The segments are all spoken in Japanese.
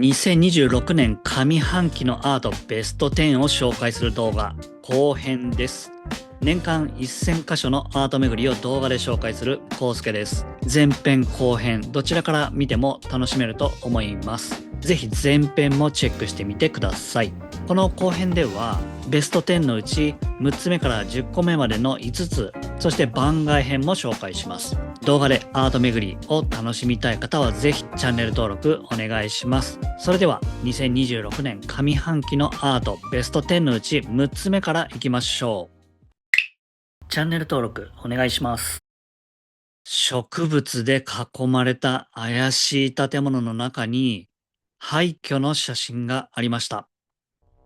2026年上半期のアートベスト10を紹介する動画後編です。年間1000箇所のアート巡りを動画で紹介するコウスケです。前編後編どちらから見ても楽しめると思います。ぜひ前編もチェックしてみてください。この後編ではベスト10のうち6つ目から10個目までの5つ、そして番外編も紹介します。動画でアート巡りを楽しみたい方はぜひチャンネル登録お願いします。それでは2026年上半期のアートベスト10のうち6つ目からいきましょう。チャンネル登録お願いします。植物で囲まれた怪しい建物の中に廃墟の写真がありました。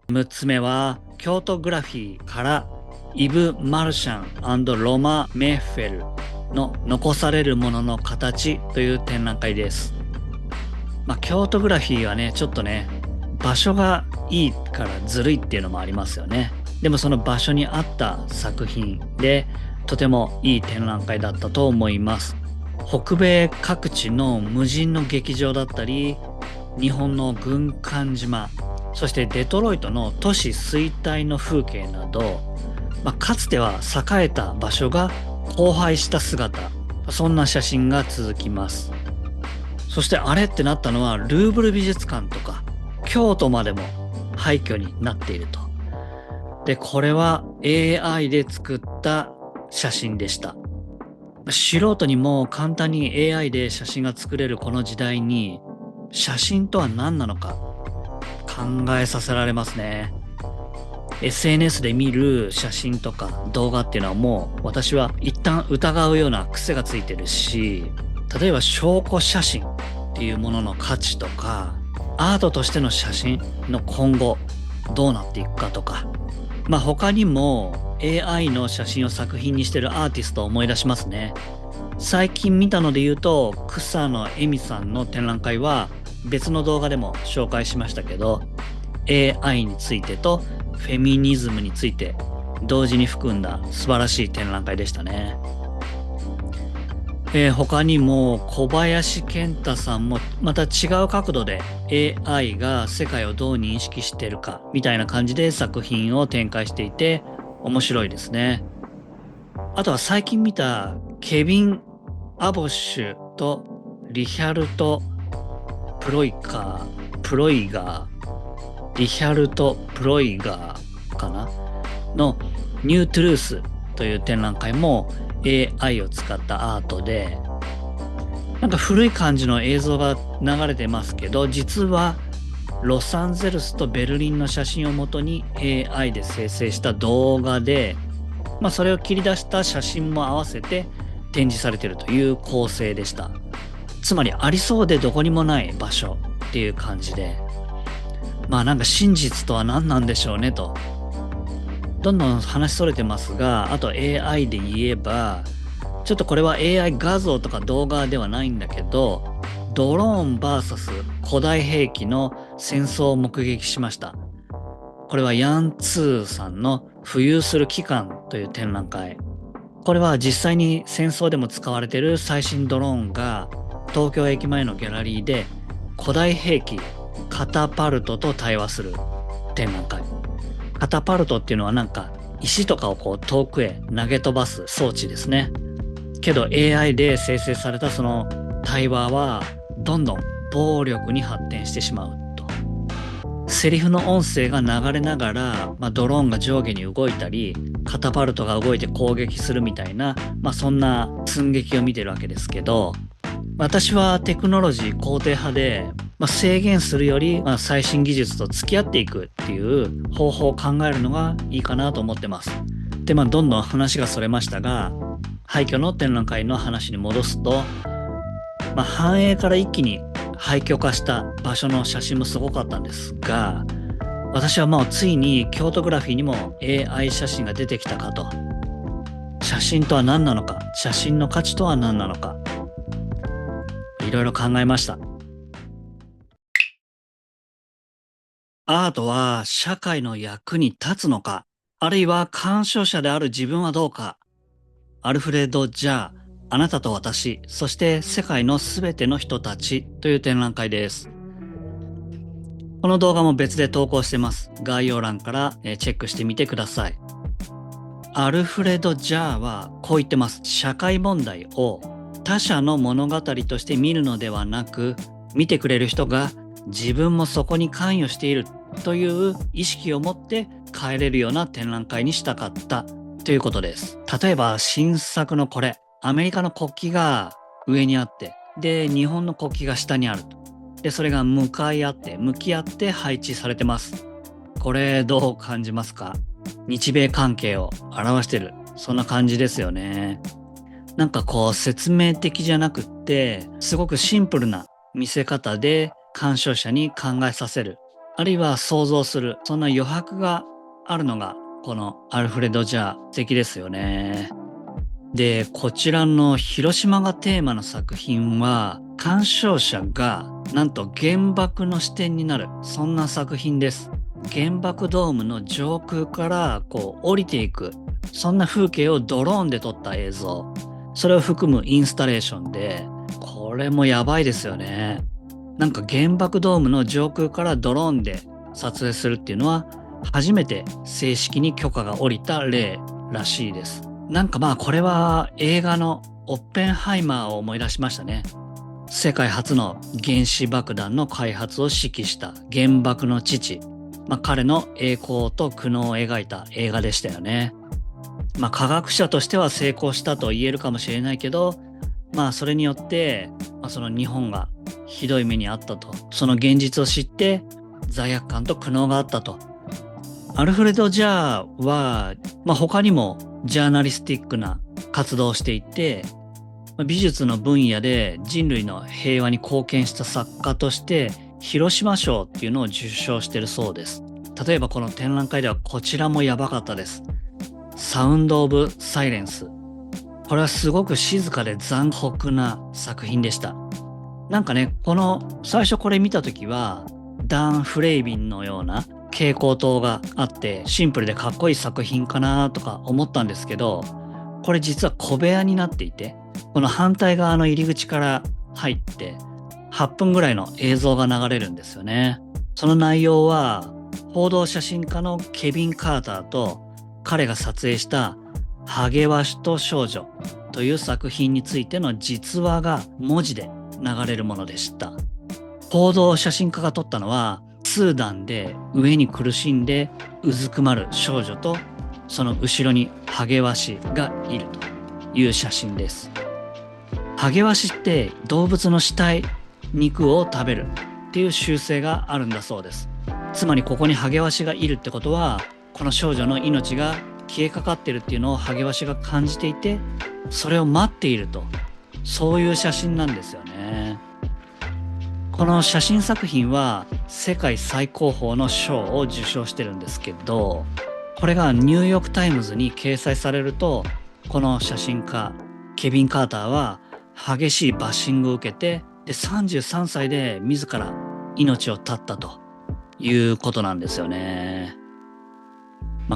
6つ目は京都グラフィーからイブ・マルシャン&ロマ・メッフェルの残されるものの形という展覧会です。京都グラフィーはね、ちょっとね、場所がいいからずるいっていうのもありますよね。でもその場所に合った作品でとてもいい展覧会だったと思います。北米各地の無人の劇場だったり、日本の軍艦島、そしてデトロイトの都市衰退の風景など、かつては栄えた場所が荒廃した姿、そんな写真が続きます。そしてあれってなったのはルーブル美術館とか京都までも廃墟になっていると。で、これは AI で作った写真でした。素人にも簡単に AI で写真が作れるこの時代に、写真とは何なのか考えさせられますね。SNS で見る写真とか動画っていうのはもう私は一旦疑うような癖がついてるし、例えば証拠写真っていうものの価値とか、アートとしての写真の今後どうなっていくかとか、他にも AI の写真を作品にしてるアーティストを思い出しますね。最近見たので言うと草野恵美さんの展覧会は別の動画でも紹介しましたけど、 AI についてとフェミニズムについて同時に含んだ素晴らしい展覧会でしたね。他にも小林健太さんもまた違う角度で AI が世界をどう認識しているかみたいな感じで作品を展開していて面白いですね。あとは最近見たケビン・アボッシュとリヒャルト・プロイガーリヒャルト・プロイガーかなのニュートゥルースという展覧会も AI を使ったアートで、なんか古い感じの映像が流れてますけど、実はロサンゼルスとベルリンの写真をもとに AI で生成した動画で、それを切り出した写真も合わせて展示されているという構成でした。つまりありそうでどこにもない場所っていう感じで、なんか真実とは何なんでしょうねと。どんどん話それてますが、あと AI で言えば、ちょっとこれは AI 画像とか動画ではないんだけど、ドローン VS 古代兵器の戦争を目撃しました。これはヤンツーさんの浮遊する機関という展覧会。これは実際に戦争でも使われている最新ドローンが東京駅前のギャラリーで古代兵器カタパルトと対話する展覧会。カタパルトっていうのはなんか石とかを遠くへ投げ飛ばす装置ですね。けど AI で生成されたその対話はどんどん暴力に発展してしまうと。セリフの音声が流れながら、ドローンが上下に動いたりカタパルトが動いて攻撃するみたいな、そんな寸劇を見てるわけですけど、私はテクノロジー肯定派で、制限するより、最新技術と付き合っていくっていう方法を考えるのがいいかなと思ってます。で、どんどん話がそれましたが、廃墟の展覧会の話に戻すと、繁栄から一気に廃墟化した場所の写真もすごかったんですが、私はついに京都グラフィーにも AI 写真が出てきたかと。写真とは何なのか、写真の価値とは何なのか、いろいろ考えました。アートは社会の役に立つのか、あるいは鑑賞者である自分はどうか。アルフレッド・ジャー、あなたと私、そして世界のすべての人たちという展覧会です。この動画も別で投稿してます。概要欄からチェックしてみてください。アルフレド・ジャーはこう言ってます。社会問題を他者の物語として見るのではなく、見てくれる人が自分もそこに関与しているという意識を持って帰れるような展覧会にしたかったということです。例えば新作のこれ、アメリカの国旗が上にあって、で、日本の国旗が下にあると。で、それが向き合って配置されてます。これどう感じますか？日米関係を表してる。そんな感じですよね。なんかこう説明的じゃなくって、すごくシンプルな見せ方で鑑賞者に考えさせる。あるいは想像する。そんな余白があるのが、このアルフレド・ジャー素敵ですよね。で、こちらの広島がテーマの作品は、鑑賞者がなんと原爆の視点になる。そんな作品です。原爆ドームの上空からこう降りていく。そんな風景をドローンで撮った映像。それを含むインスタレーションで、これもやばいですよね。なんか原爆ドームの上空からドローンで撮影するっていうのは、初めて正式に許可が下りた例らしいです。なんかまあこれは映画のオッペンハイマーを思い出しましたね。世界初の原子爆弾の開発を指揮した原爆の父。彼の栄光と苦悩を描いた映画でしたよね。科学者としては成功したと言えるかもしれないけど、それによって、その日本がひどい目にあったと。その現実を知って罪悪感と苦悩があったと。アルフレド・ジャーは、他にもジャーナリスティックな活動をしていて、美術の分野で人類の平和に貢献した作家として広島賞っていうのを受賞しているそうです。例えばこの展覧会ではこちらもやばかったです。サウンド・オブ・サイレンス。これはすごく静かで残酷な作品でした。なんかね、最初これ見たときはダン・フレイビンのような蛍光灯があってシンプルでかっこいい作品かなとか思ったんですけど、これ実は小部屋になっていて、この反対側の入り口から入って8分ぐらいの映像が流れるんですよね。その内容は報道写真家のケビン・カーターと彼が撮影したハゲワシと少女という作品についての実話が文字で流れるものでした。報道写真家が撮ったのはスーダンで飢えに苦しんでうずくまる少女とその後ろにハゲワシがいるという写真です。ハゲワシって動物の死体、肉を食べるっていう習性があるんだそうです。つまりここにハゲワシがいるってことは、この少女の命が消えかかってるっていうのをハゲワシが感じていて、それを待っていると、そういう写真なんですよね。この写真作品は世界最高峰の賞を受賞してるんですけど、これがニューヨークタイムズに掲載されると、この写真家ケビン・カーターは激しいバッシングを受けて、で33歳で自ら命を絶ったということなんですよね。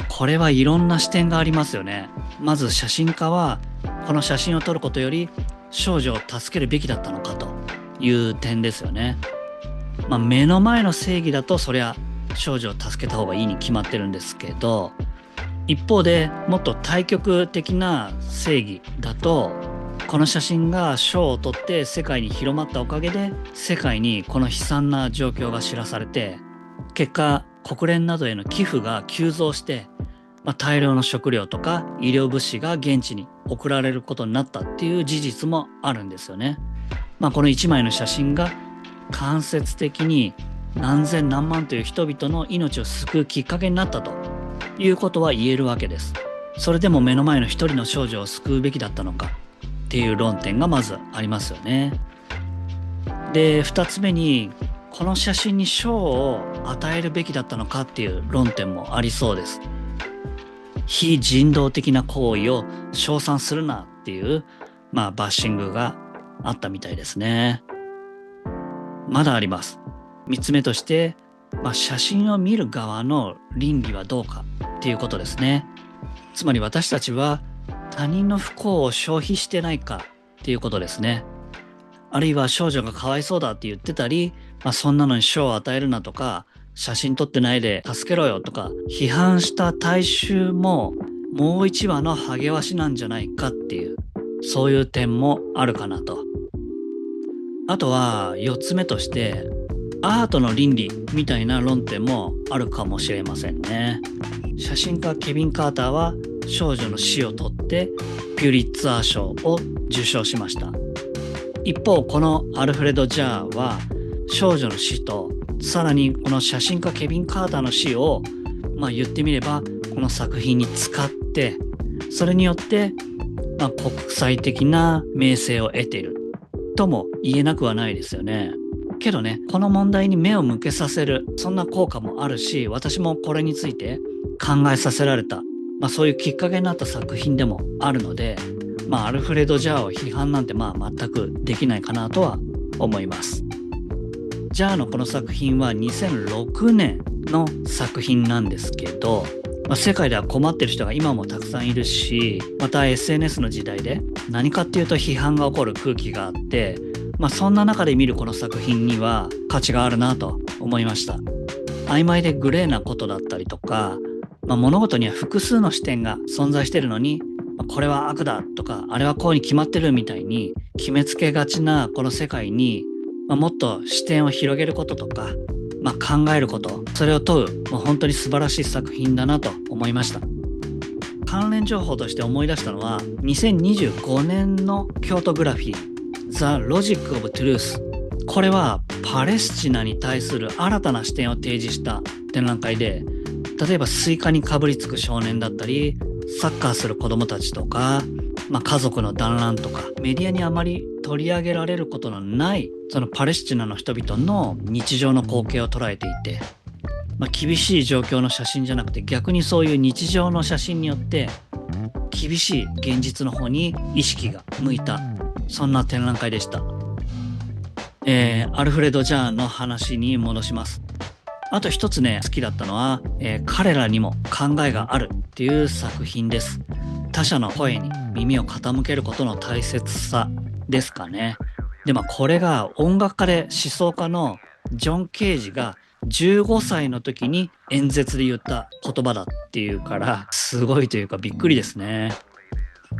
これはいろんな視点がありますよね。まず写真家はこの写真を撮ることより少女を助けるべきだったのかという点ですよね。目の前の正義だとそりゃ少女を助けた方がいいに決まってるんですけど、一方でもっと対極的な正義だと、この写真が賞を取って世界に広まったおかげで世界にこの悲惨な状況が知らされて、結果国連などへの寄付が急増して、大量の食料とか医療物資が現地に送られることになったっていう事実もあるんですよね。この一枚の写真が間接的に何千何万という人々の命を救うきっかけになったということは言えるわけです。それでも目の前の一人の少女を救うべきだったのかっていう論点がまずありますよね。で、二つ目にこの写真に賞を与えるべきだったのかっていう論点もありそうです。非人道的な行為を称賛するなっていうバッシングがあったみたいですね。まだあります。三つ目として、写真を見る側の倫理はどうかっていうことですね。つまり私たちは他人の不幸を消費してないかっていうことですね。あるいは少女がかわいそうだって言ってたり、そんなのに賞を与えるなとか、写真撮ってないで助けろよとか批判した大衆ももう一羽のハゲワシなんじゃないかっていう、そういう点もあるかなと。あとは4つ目として、アートの倫理みたいな論点もあるかもしれませんね。写真家ケビン・カーターは少女の死を取ってピュリッツァー賞を受賞しました。一方このアルフレド・ジャーは少女の死とさらにこの写真家ケビン・カーターの死を言ってみればこの作品に使って、それによって国際的な名声を得ているとも言えなくはないですよね。けどね、この問題に目を向けさせる、そんな効果もあるし、私もこれについて考えさせられた、そういうきっかけになった作品でもあるので、アルフレド・ジャーを批判なんて全くできないかなとは思います。ジャーのこの作品は2006年の作品なんですけど、世界では困ってる人が今もたくさんいるし、また SNS の時代で何かっていうと批判が起こる空気があって、そんな中で見るこの作品には価値があるなと思いました。曖昧でグレーなことだったりとか、物事には複数の視点が存在しているのに、これは悪だとかあれはこうに決まってるみたいに決めつけがちなこの世界に、もっと視点を広げることとか、考えること、それを問う、本当に素晴らしい作品だなと思いました。関連情報として思い出したのは2025年の京都グラフィー The Logic of Truth。 これはパレスチナに対する新たな視点を提示した展覧会で、例えばスイカにかぶりつく少年だったりサッカーする子供たちとか、家族の団らんとかメディアにあまり取り上げられることのないそのパレスチナの人々の日常の光景を捉えていて、厳しい状況の写真じゃなくて逆にそういう日常の写真によって厳しい現実の方に意識が向いた、そんな展覧会でした。アルフレド・ジャーの話に戻します。あと一つね、好きだったのは、彼らにも考えがあるっていう作品です。他者の声に耳を傾けることの大切さですかね。で、これが音楽家で思想家のジョン・ケージが15歳の時に演説で言った言葉だっていうから、すごいというかびっくりですね。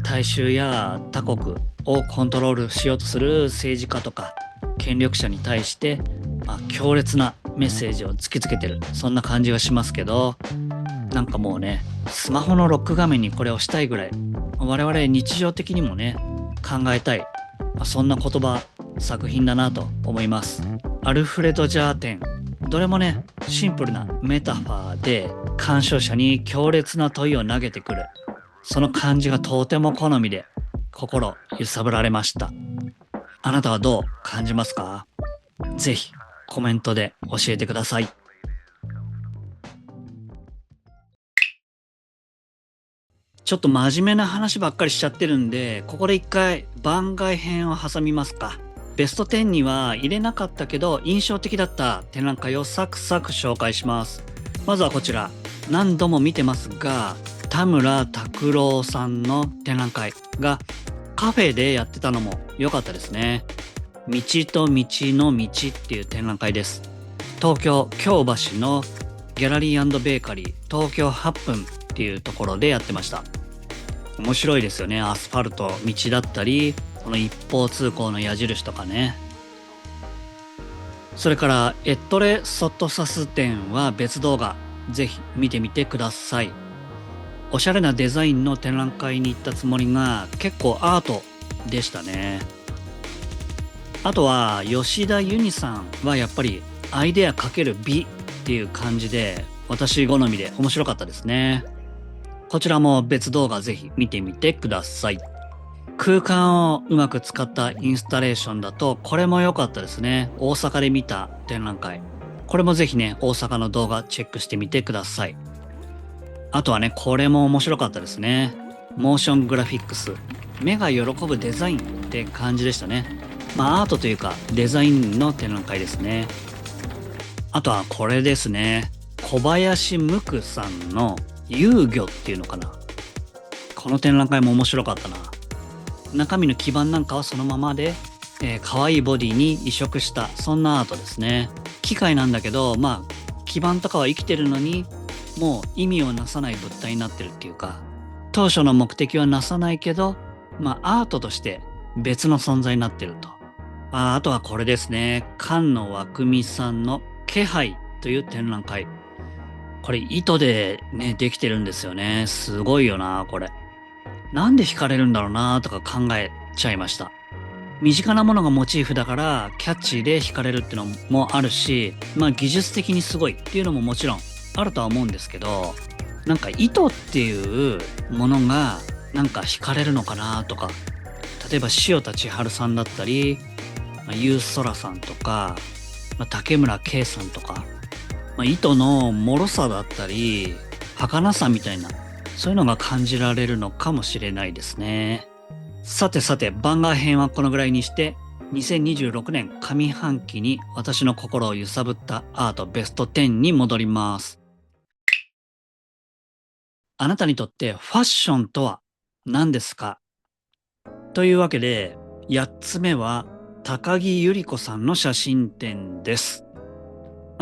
大衆や他国をコントロールしようとする政治家とか権力者に対して、強烈なメッセージを突きつけてる、そんな感じがしますけど、なんかもうね、スマホのロック画面にこれをしたいぐらい、我々日常的にもね考えたい、そんな言葉作品だなと思います。アルフレド・ジャー展、どれもねシンプルなメタファーで鑑賞者に強烈な問いを投げてくる、その感じがとても好みで心揺さぶられました。あなたはどう感じますか？ぜひコメントで教えてください。ちょっと真面目な話ばっかりしちゃってるんで、ここで一回番外編を挟みますか。ベスト10には入れなかったけど印象的だった展覧会をサクサク紹介します。まずはこちら、何度も見てますが田村拓郎さんの展覧会がカフェでやってたのも良かったですね。道と道の道っていう展覧会です。東京京橋のギャラリー&ベーカリー東京8分っていうところでやってました。面白いですよね。アスファルト道だったり、この一方通行の矢印とかね。それからエットレ・ソットサス展は別動画、ぜひ見てみてください。おしゃれなデザインの展覧会に行ったつもりが結構アートでしたね。あとは吉田ユニさんはやっぱりアイデア×美っていう感じで私好みで面白かったですね。こちらも別動画ぜひ見てみてください。空間をうまく使ったインスタレーションだとこれも良かったですね。大阪で見た展覧会、これもぜひね大阪の動画チェックしてみてください。あとはね、これも面白かったですね。モーショングラフィックス、目が喜ぶデザインって感じでしたね。アートというかデザインの展覧会ですね。あとはこれですね、小林無垢さんの遊魚っていうのかな。この展覧会も面白かったな。中身の基盤なんかはそのままで可愛いボディに移植した、そんなアートですね。機械なんだけど、基板とかは生きてるのに、もう意味をなさない物体になってるっていうか、当初の目的はなさないけど、アートとして別の存在になってると。あとはこれですね。菅野涌美さんの気配という展覧会。これ糸でね、できてるんですよね。すごいよな、これ。なんで惹かれるんだろうなとか考えちゃいました。身近なものがモチーフだからキャッチーで惹かれるっていうのもあるし、技術的にすごいっていうのももちろんあるとは思うんですけど、なんか糸っていうものがなんか惹かれるのかなとか、例えば塩田千春さんだったり、ユーソラさんとか、竹村圭さんとか、糸の脆さだったり儚さみたいな、そういうのが感じられるのかもしれないですね。さてさて、番外編はこのぐらいにして、2026年上半期に私の心を揺さぶったアートベスト10に戻ります。あなたにとってファッションとは何ですか？というわけで、8つ目は高木百合子さんの写真展です。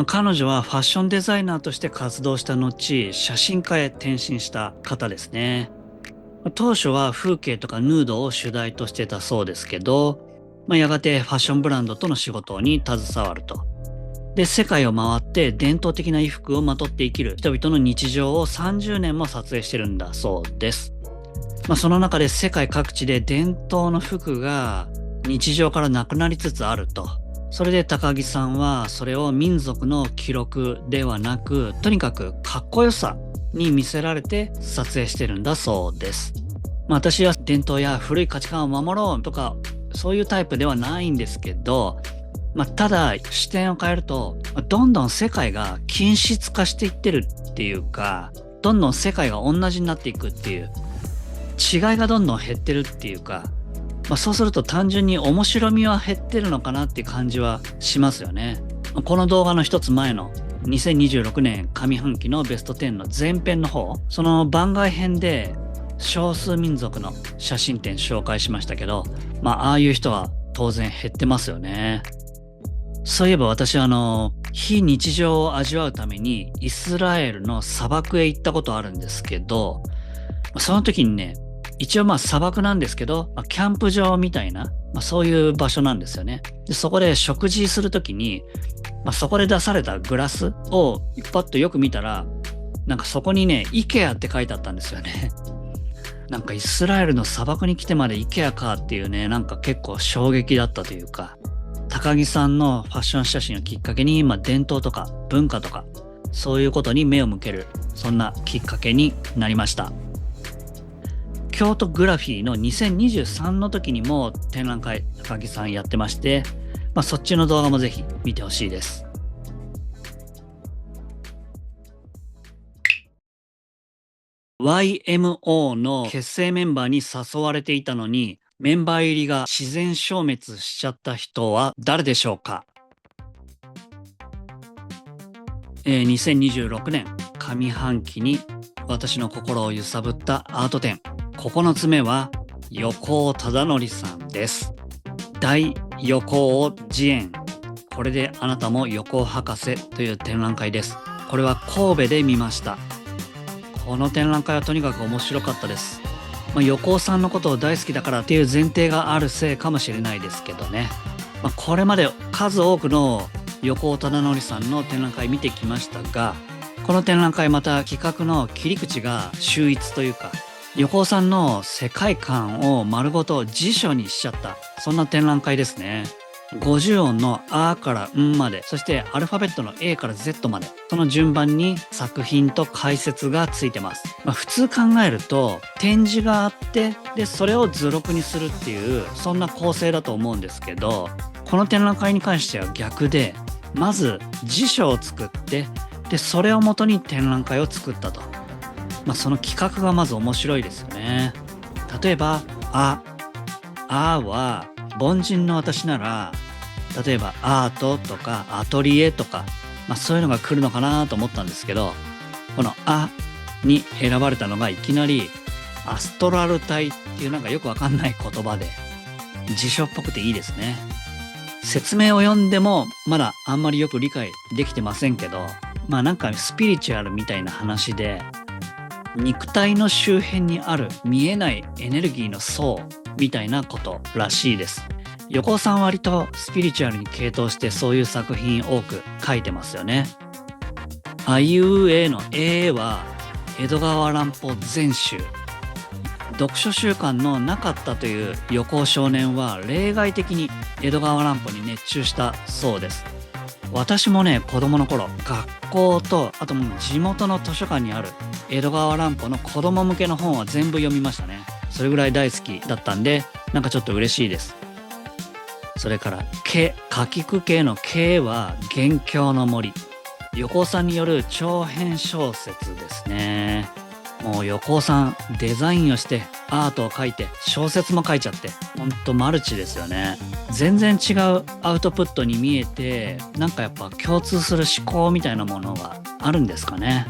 彼女はファッションデザイナーとして活動した後、写真家へ転身した方ですね。当初は風景とかヌードを主題としてたそうですけど、やがてファッションブランドとの仕事に携わると。で、世界を回って伝統的な衣服をまとって生きる人々の日常を30年も撮影してるんだそうです。その中で世界各地で伝統の服が日常からなくなりつつあると。それで高木さんはそれを民族の記録ではなく、とにかくかっこよさに見せられて撮影してるんだそうです。私は伝統や古い価値観を守ろうとか、そういうタイプではないんですけど、ただ視点を変えると、どんどん世界が均質化していってるっていうか、どんどん世界が同じになっていくっていう、違いがどんどん減ってるっていうか、そうすると単純に面白みは減ってるのかなっていう感じはしますよね。この動画の一つ前の2026年上半期のベスト10の前編の方、その番外編で少数民族の写真展紹介しましたけど、ああいう人は当然減ってますよね。そういえば私非日常を味わうためにイスラエルの砂漠へ行ったことあるんですけど、その時にね、一応砂漠なんですけど、キャンプ場みたいな、そういう場所なんですよね。で、そこで食事する時に、そこで出されたグラスをパッとよく見たら、なんかそこにね、IKEA って書いてあったんですよね。なんかイスラエルの砂漠に来てまで IKEA かっていうね、なんか結構衝撃だったというか、高木さんのファッション写真をきっかけに、伝統とか文化とか、そういうことに目を向ける、そんなきっかけになりました。京都グラフィーの2023の時にも展覧会高木さんやってまして、そっちの動画もぜひ見てほしいです。YMO の結成メンバーに誘われていたのに、メンバー入りが自然消滅しちゃった人は誰でしょうか？2026年上半期に私の心を揺さぶったアート展、9つ目は横尾忠則さんです。大横尾慈円、これであなたも横尾博士という展覧会です。これは神戸で見ました。この展覧会はとにかく面白かったです。横尾さんのことを大好きだからっていう前提があるせいかもしれないですけどね。これまで数多くの横尾忠則さんの展覧会見てきましたが、この展覧会また企画の切り口が秀逸というか、横尾さんの世界観を丸ごと辞書にしちゃった、そんな展覧会ですね。50音のあからんまで、そしてアルファベットの A から Z まで、その順番に作品と解説がついてます。普通考えると展示があって、でそれを図録にするっていう、そんな構成だと思うんですけど、この展覧会に関しては逆で、まず辞書を作って、でそれを元に展覧会を作ったと。その企画がまず面白いですよね。例えばあは凡人の私なら、例えばアートとかアトリエとか、そういうのが来るのかなと思ったんですけど、このあに選ばれたのがいきなりアストラル体っていうなんかよくわかんない言葉で、辞書っぽくていいですね。説明を読んでもまだあんまりよく理解できてませんけど、なんかスピリチュアルみたいな話で、肉体の周辺にある見えないエネルギーの層みたいなことらしいです。横尾さん割とスピリチュアルに傾倒してそういう作品多く書いてますよね。あいうえのえは江戸川乱歩全集。読書習慣のなかったという横尾少年は例外的に江戸川乱歩に熱中したそうです。私もね、子供の頃、学校とあともう地元の図書館にある江戸川乱歩の子供向けの本は全部読みましたね。それぐらい大好きだったんで、なんかちょっと嬉しいです。それからかきくけのけは元凶の森。横尾さんによる長編小説ですね。もう横尾さんデザインをしてアートを描いて小説も書いちゃって、ほんとマルチですよね。全然違うアウトプットに見えて、なんかやっぱ共通する思考みたいなものがあるんですかね。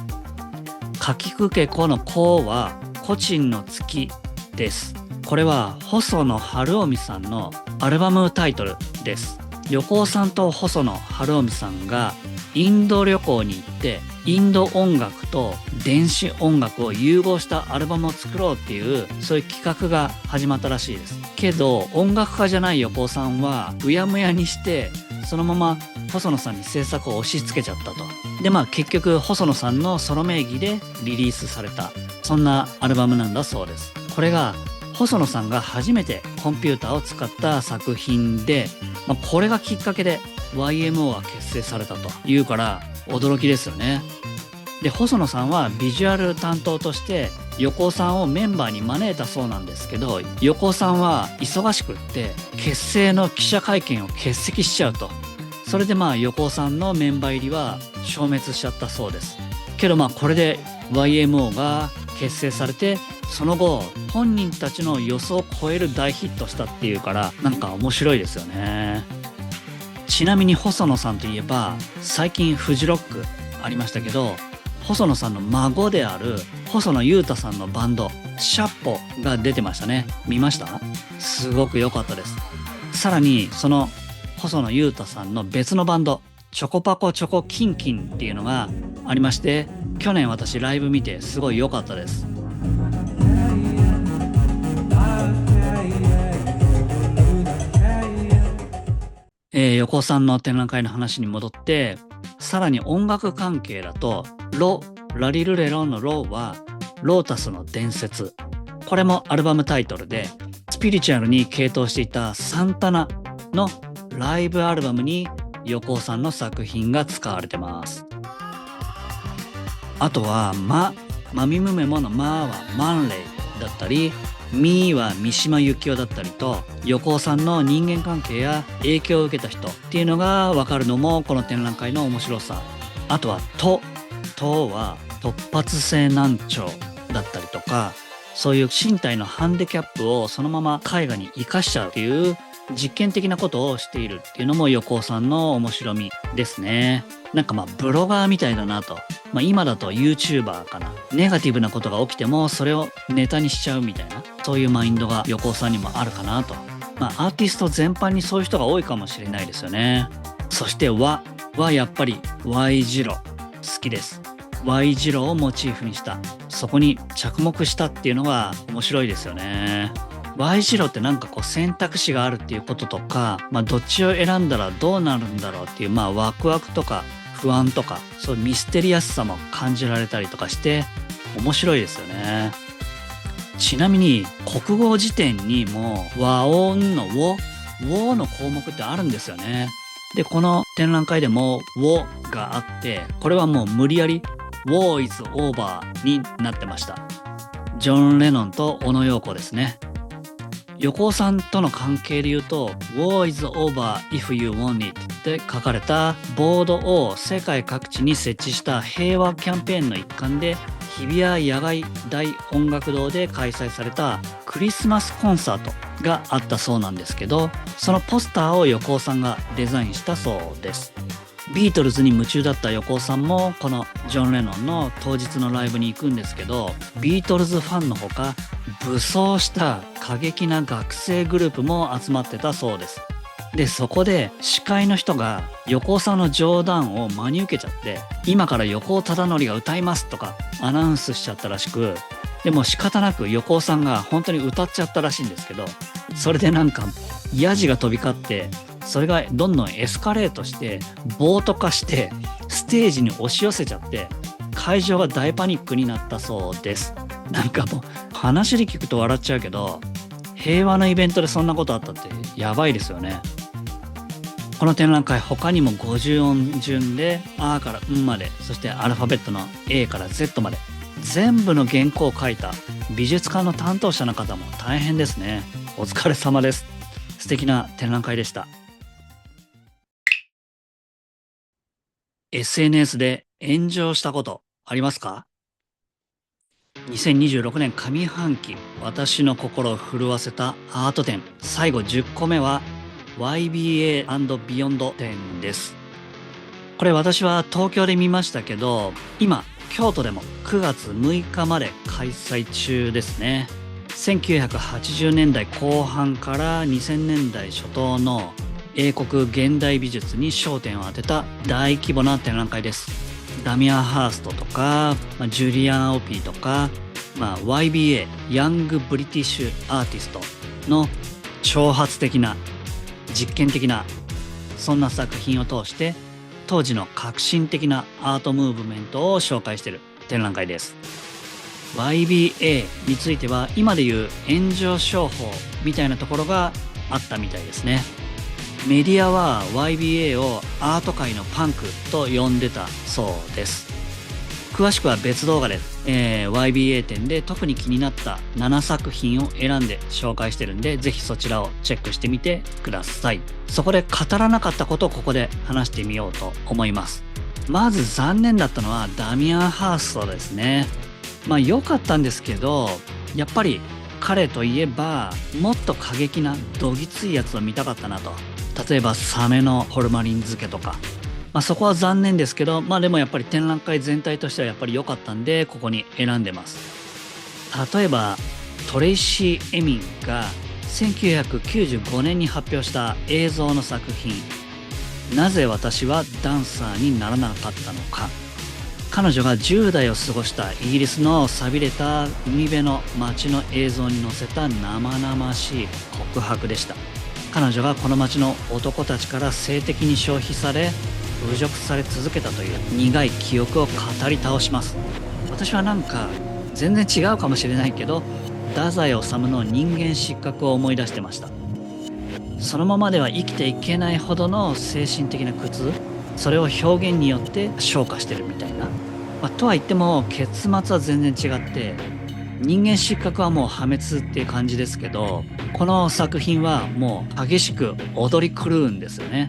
かきくけこのこは古鎮の月です。これは細野晴臣さんのアルバムタイトルです。横尾さんと細野晴臣さんがインド旅行に行ってインド音楽と電子音楽を融合したアルバムを作ろうっていうそういう企画が始まったらしいです。けど音楽家じゃない横尾さんはうやむやにしてそのまま細野さんに制作を押し付けちゃったと。で結局細野さんのソロ名義でリリースされた、そんなアルバムなんだそうです。これが細野さんが初めてコンピューターを使った作品で、これがきっかけで YMO が結成されたというから驚きですよね。で細野さんはビジュアル担当として横尾さんをメンバーに招いたそうなんですけど、横尾さんは忙しくって結成の記者会見を欠席しちゃうと。それで横尾さんのメンバー入りは消滅しちゃったそうです。けどこれで YMO が結成されて、その後本人たちの予想を超える大ヒットしたっていうから、なんか面白いですよね。ちなみに細野さんといえば最近フジロックありましたけど、細野さんの孫である細野裕太さんのバンドシャッポが出てましたね。見ました？すごく良かったです。さらにその細野裕太さんの別のバンドチョコパコチョコキンキンっていうのがありまして、去年私ライブ見てすごい良かったです。横尾さんの展覧会の話に戻って、さらに音楽関係だとラリルレロのロはロータスの伝説。これもアルバムタイトルで、スピリチュアルに傾倒していたサンタナのライブアルバムに横尾さんの作品が使われてます。あとはマミムメモのマはマンレイだったり、ミーは三島由紀夫だったりと、横尾さんの人間関係や影響を受けた人っていうのが分かるのもこの展覧会の面白さ。あとはトは突発性難聴だったりとか、そういう身体のハンディキャップをそのまま絵画に生かしちゃうっていう実験的なことをしているっていうのも横尾さんの面白みですね。なんかブロガーみたいだなと。今だと YouTuber かな。ネガティブなことが起きてもそれをネタにしちゃうみたいな、そういうマインドが横尾さんにもあるかなと。アーティスト全般にそういう人が多いかもしれないですよね。そしてはやっぱり Y 字路好きです。Y 字路をモチーフにした、そこに着目したっていうのが面白いですよね。Y 字路ってなんか選択肢があるっていうこととか、どっちを選んだらどうなるんだろうっていうワクワクとか不安とか、そういうミステリアスさも感じられたりとかして面白いですよね。ちなみに国語辞典にも和音のウの項目ってあるんですよね。でこの展覧会でもウがあって、これはもう無理やりWar is over になってました。ジョン・レノンと小野陽子ですね。横尾さんとの関係で言うと War is over if you want it って書かれたボードを世界各地に設置した平和キャンペーンの一環で、日比谷野外大音楽堂で開催されたクリスマスコンサートがあったそうなんですけど、そのポスターを横尾さんがデザインしたそうです。ビートルズに夢中だった横尾さんもこのジョン・レノンの当日のライブに行くんですけど、ビートルズファンのほか武装した過激な学生グループも集まってたそうです。でそこで司会の人が横尾さんの冗談を真に受けちゃって、今から横尾忠則が歌いますとかアナウンスしちゃったらしく、でも仕方なく横尾さんが本当に歌っちゃったらしいんですけど、それでなんかヤジが飛び交って、それがどんどんエスカレートして暴徒化してステージに押し寄せちゃって、会場が大パニックになったそうです。なんかもう話で聞くと笑っちゃうけど、平和なイベントでそんなことあったってやばいですよね。この展覧会、他にも50音順で A から N まで、そしてアルファベットの A から Z まで全部の原稿を書いた美術館の担当者の方も大変ですね。お疲れ様です。素敵な展覧会でした。SNS で炎上したことありますか？2026年上半期、私の心を震わせたアート展、最後10個目は YBA&Beyond 展です。これ私は東京で見ましたけど、今京都でも9月6日まで開催中ですね。1980年代後半から2000年代初頭の英国現代美術に焦点を当てた大規模な展覧会です。ダミアン・ハーストとか、ジュリアン・オピーとか、YBA ヤング・ブリティッシュ・アーティストの挑発的な実験的なそんな作品を通して当時の革新的なアートムーブメントを紹介している展覧会です。 YBA については今でいう炎上商法みたいなところがあったみたいですね。メディアは YBA をアート界のパンクと呼んでたそうです。詳しくは別動画で、YBA 展で特に気になった7作品を選んで紹介してるんで、ぜひそちらをチェックしてみてください。そこで語らなかったことをここで話してみようと思います。まず残念だったのはダミアン・ハーストですね。良かったんですけど、やっぱり彼といえばもっと過激などぎついやつを見たかったなと。例えばサメのホルマリン漬けとか、そこは残念ですけど、でもやっぱり展覧会全体としてはやっぱり良かったんでここに選んでます。例えばトレイシー・エミンが1995年に発表した映像の作品「なぜ私はダンサーにならなかったのか」。彼女が10代を過ごしたイギリスの寂れた海辺の街の映像に乗せた生々しい告白でした。彼女がこの街の男たちから性的に消費され侮辱され続けたという苦い記憶を語り倒します。私はなんか全然違うかもしれないけど、太宰治の人間失格を思い出してました。そのままでは生きていけないほどの精神的な苦痛、それを表現によって昇華してるみたいな、とは言っても結末は全然違って、人間失格はもう破滅っていう感じですけど、この作品はもう激しく踊り狂うんですよね。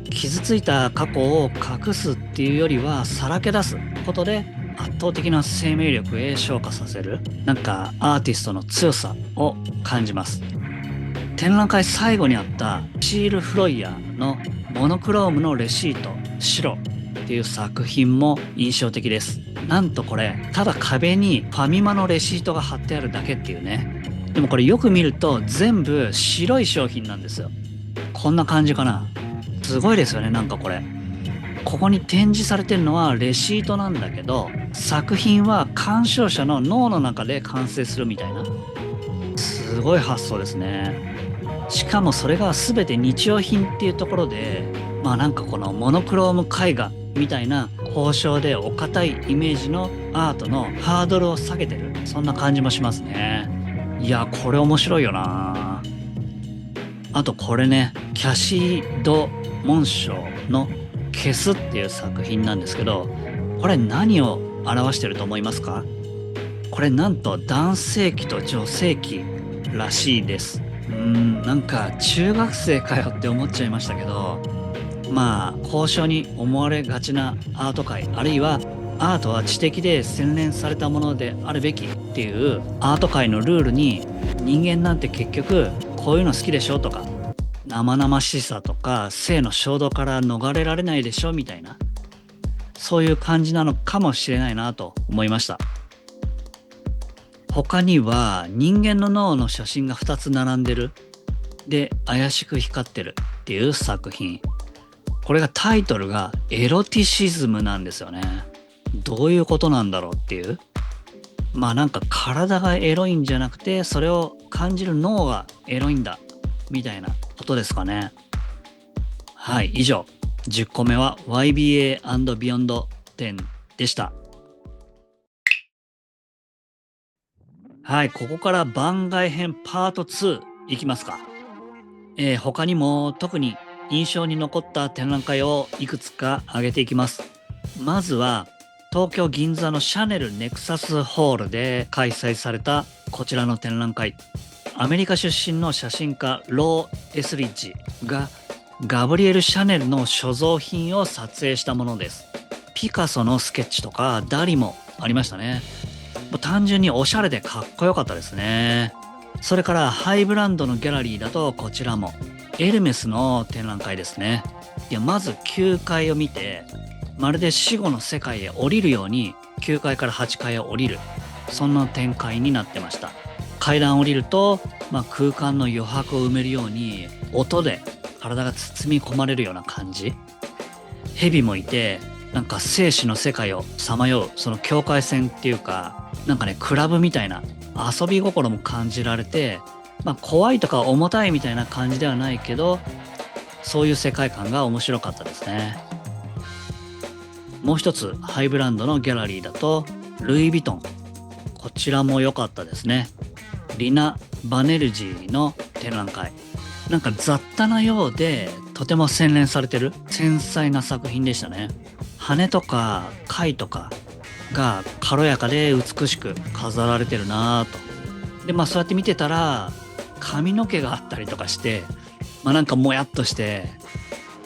傷ついた過去を隠すっていうよりはさらけ出すことで圧倒的な生命力へ昇華させる、なんかアーティストの強さを感じます。展覧会最後にあったシール・フロイヤーのモノクロームのレシート白っていう作品も印象的です。なんとこれただ壁にファミマのレシートが貼ってあるだけっていうね。でもこれよく見ると全部白い商品なんですよ。こんな感じかな。すごいですよね。なんかこれここに展示されてるのはレシートなんだけど、作品は鑑賞者の脳の中で完成するみたいな、すごい発想ですね。しかもそれが全て日用品っていうところで、なんかこのモノクローム絵画みたいな高尚でお堅いイメージのアートのハードルを下げてる、そんな感じもしますね。いやこれ面白いよな。あとこれね、キャシー・ド・モンショーの消すっていう作品なんですけど、これ何を表してると思いますか？これなんと男性器と女性器らしいです。なんか中学生かよって思っちゃいましたけど、高尚に思われがちなアート界、あるいはアートは知的で洗練されたものであるべきっていうアート界のルールに、人間なんて結局こういうの好きでしょとか、生々しさとか性の衝動から逃れられないでしょみたいな、そういう感じなのかもしれないなと思いました。他には人間の脳の写真が2つ並んでる、で怪しく光ってる、っていう作品。これがタイトルがエロティシズムなんですよね。どういうことなんだろうっていう。まあなんか体がエロいんじゃなくて、それを感じる脳がエロいんだみたいなことですかね。はい、以上10個目は YBA&Beyond 10でした。はい、ここから番外編パート2いきますか。他にも特に印象に残った展覧会をいくつか挙げていきます。まずは東京銀座のシャネルネクサスホールで開催されたこちらの展覧会。アメリカ出身の写真家ロー・エスリッジがガブリエル・シャネルの所蔵品を撮影したものです。ピカソのスケッチとかダリもありましたね。単純におしゃれでかっこよかったですね。それからハイブランドのギャラリーだとこちらもエルメスの展覧会ですね。まず9階を見て、まるで死後の世界へ降りるように9階から8階へ降りる、そんな展開になってました。階段降りると、空間の余白を埋めるように音で体が包み込まれるような感じ。蛇もいて、なんか生死の世界をさまようその境界線っていうか、なんかねクラブみたいな遊び心も感じられて、怖いとか重たいみたいな感じではないけど、そういう世界観が面白かったですね。もう一つハイブランドのギャラリーだとルイ・ヴィトン、こちらも良かったですね。リナ・バネルジーの展覧会、なんか雑多なようでとても洗練されてる繊細な作品でしたね。羽とか貝とかが軽やかで美しく飾られてるなぁと。でそうやって見てたら髪の毛があったりとかして、なんかもやっとして、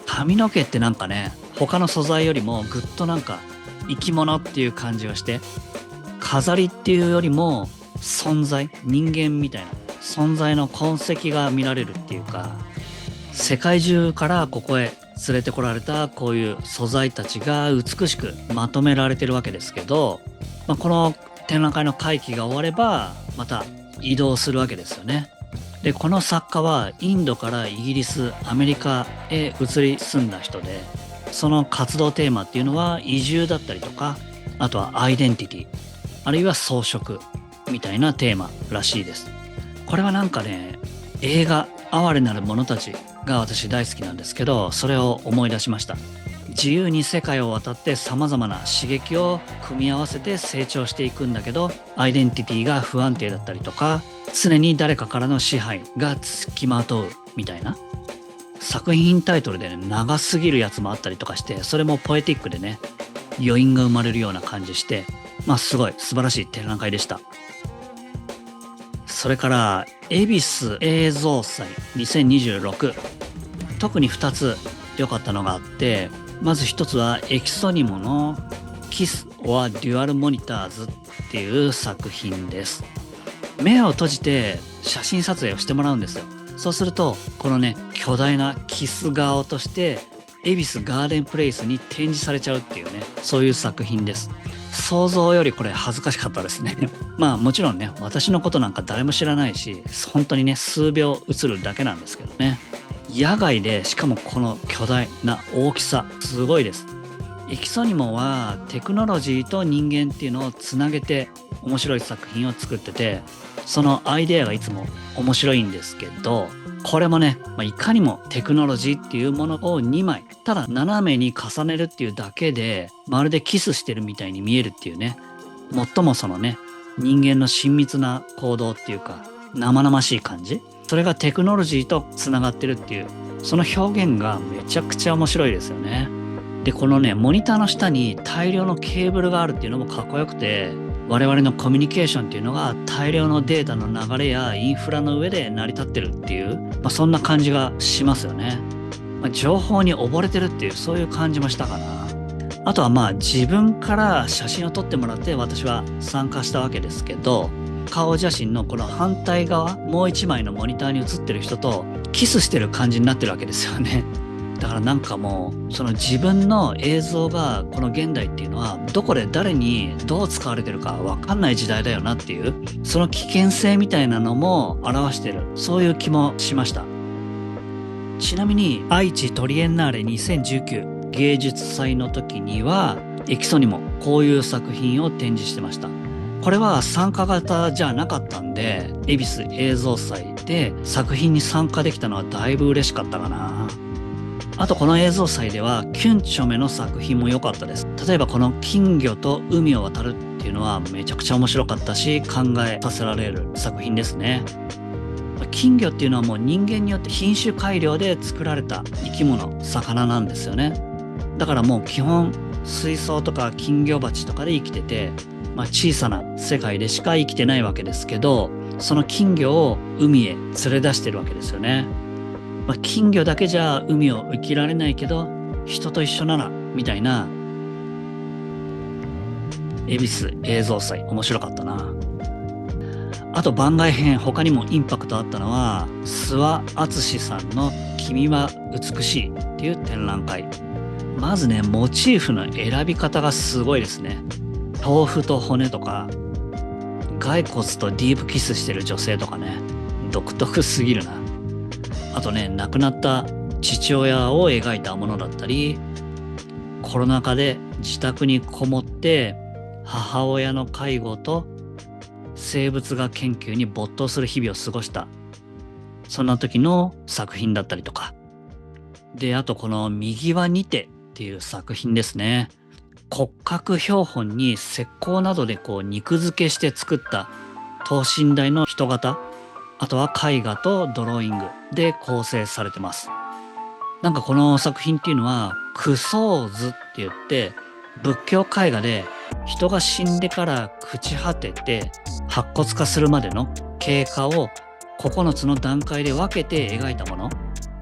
髪の毛ってなんかね他の素材よりもぐっとなんか生き物っていう感じがして、飾りっていうよりも存在、人間みたいな存在の痕跡が見られるっていうか、世界中からここへ連れてこられたこういう素材たちが美しくまとめられてるわけですけど、この展覧会の会期が終わればまた移動するわけですよね。でこの作家はインドからイギリス、アメリカへ移り住んだ人で、その活動テーマっていうのは移住だったりとか、あとはアイデンティティ、あるいは装飾みたいなテーマらしいです。これはなんかね、映画哀れなる者たちが私大好きなんですけど、それを思い出しました。自由に世界を渡って様々な刺激を組み合わせて成長していくんだけど、アイデンティティが不安定だったりとか、常に誰かからの支配が付きまとうみたいな。作品タイトルでね、長すぎるやつもあったりとかして、それもポエティックでね、余韻が生まれるような感じして、すごい素晴らしい展覧会でした。それから恵比寿映像祭2026、特に2つ良かったのがあって、まず1つはエキソニモのキス・オア・デュアル・モニターズっていう作品です。目を閉じて写真撮影をしてもらうんですよ。そうするとこのね巨大なキス顔として恵比寿ガーデンプレイスに展示されちゃうっていうね、そういう作品です。想像よりこれ恥ずかしかったですね。もちろんね、私のことなんか誰も知らないし、本当にね数秒映るだけなんですけどね。野外で、しかもこの巨大な大きさすごいです。エキソニモはテクノロジーと人間っていうのをつなげて面白い作品を作ってて、そのアイデアがいつも面白いんですけど、これもね、いかにもテクノロジーっていうものを2枚ただ斜めに重ねるっていうだけで、まるでキスしてるみたいに見えるっていうね、最もそのね人間の親密な行動っていうか生々しい感じ、それがテクノロジーとつながってるっていう、その表現がめちゃくちゃ面白いですよね。でこのねモニターの下に大量のケーブルがあるっていうのもかっこよくて、我々のコミュニケーションっていうのが大量のデータの流れやインフラの上で成り立ってるっていう、そんな感じがしますよね。情報に溺れてるっていう、そういう感じもしたかな。あとは自分から写真を撮ってもらって私は参加したわけですけど、顔写真のこの反対側、もう一枚のモニターに写ってる人とキスしてる感じになってるわけですよね。だからなんかもうその自分の映像がこの現代っていうのはどこで誰にどう使われてるか分かんない時代だよなっていう、その危険性みたいなのも表してる、そういう気もしました。ちなみに愛知トリエンナーレ2019芸術祭の時にはエキソにもこういう作品を展示してました。これは参加型じゃなかったんで、恵比寿映像祭で作品に参加できたのはだいぶ嬉しかったかな。あとこの映像祭ではキュンチョメの作品も良かったです。例えばこの金魚と海を渡るっていうのはめちゃくちゃ面白かったし、考えさせられる作品ですね。金魚っていうのはもう人間によって品種改良で作られた生き物、魚なんですよね。だからもう基本水槽とか金魚鉢とかで生きてて、小さな世界でしか生きてないわけですけど、その金魚を海へ連れ出してるわけですよね。金魚だけじゃ海を生きられないけど人と一緒ならみたいな。恵比寿映像祭面白かったな。あと番外編、他にもインパクトあったのは諏訪敦さんの君は美しいっていう展覧会。まずね、モチーフの選び方がすごいですね。豆腐と骨とか骸骨とディープキスしてる女性とかね、独特すぎるな。あとね、亡くなった父親を描いたものだったり、コロナ禍で自宅にこもって母親の介護と生物学研究に没頭する日々を過ごした、そんな時の作品だったりとかで、あとこの右はにてっていう作品ですね。骨格標本に石膏などで肉付けして作った等身大の人型、あとは絵画とドローイングで構成されてます。なんかこの作品っていうのは苦相図って言って、仏教絵画で人が死んでから朽ち果てて白骨化するまでの経過を9つの段階で分けて描いたもの、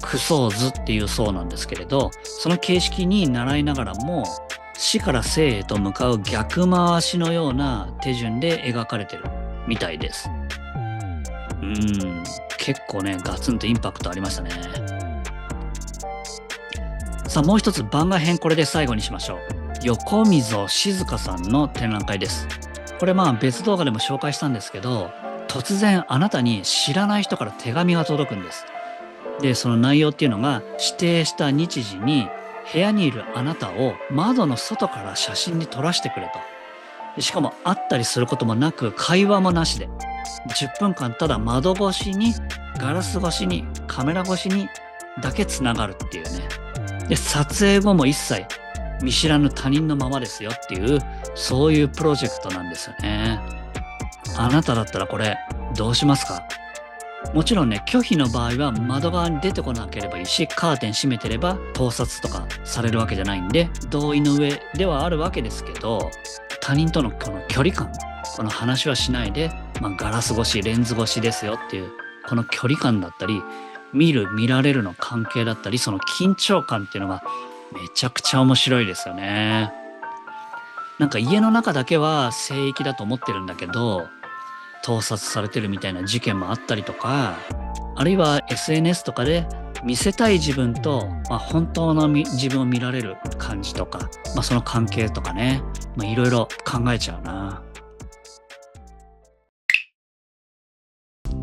苦相図っていうそうなんですけれど、その形式に習いながらも死から生へと向かう逆回しのような手順で描かれてるみたいです。結構ね、ガツンとインパクトありましたね。さあ、もう一つ番外編、これで最後にしましょう。横溝静香さんの展覧会です。これ別動画でも紹介したんですけど、突然あなたに知らない人から手紙が届くんです。で、その内容っていうのが、指定した日時に部屋にいるあなたを窓の外から写真に撮らせてくれと。しかも会ったりすることもなく、会話もなしで10分間ただ窓越しに、ガラス越しに、カメラ越しにだけつながるっていうね。で、撮影後も一切見知らぬ他人のままですよっていう、そういうプロジェクトなんですよね。あなただったらこれどうしますか？もちろんね、拒否の場合は窓側に出てこなければいいし、カーテン閉めてれば盗撮とかされるわけじゃないんで、同意の上ではあるわけですけど、他人とのこの距離感、この話はしないで、ガラス越し、レンズ越しですよっていう、この距離感だったり、見る見られるの関係だったり、その緊張感っていうのがめちゃくちゃ面白いですよね。なんか家の中だけは聖域だと思ってるんだけど、盗撮されてるみたいな事件もあったりとか、あるいは SNS とかで見せたい自分と、本当の自分を見られる感じとか、その関係とかね、いろいろ考えちゃうな。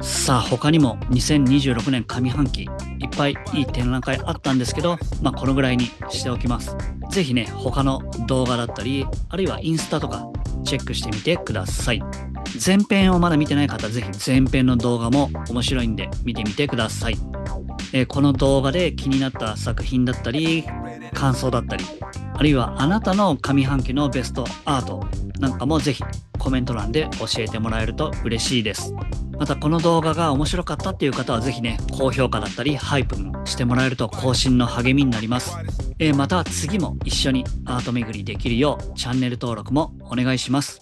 さあ、他にも2026年上半期いっぱいいい展覧会あったんですけど、このぐらいにしておきます。ぜひね、他の動画だったり、あるいはインスタとかチェックしてみてください。前編をまだ見てない方、ぜひ前編の動画も面白いんで見てみてください。この動画で気になった作品だったり、感想だったり、あるいはあなたの上半期のベストアートなんかもぜひコメント欄で教えてもらえると嬉しいです。またこの動画が面白かったっていう方はぜひね、高評価だったりハイプもしてもらえると更新の励みになります。また次も一緒にアート巡りできるようチャンネル登録もお願いします。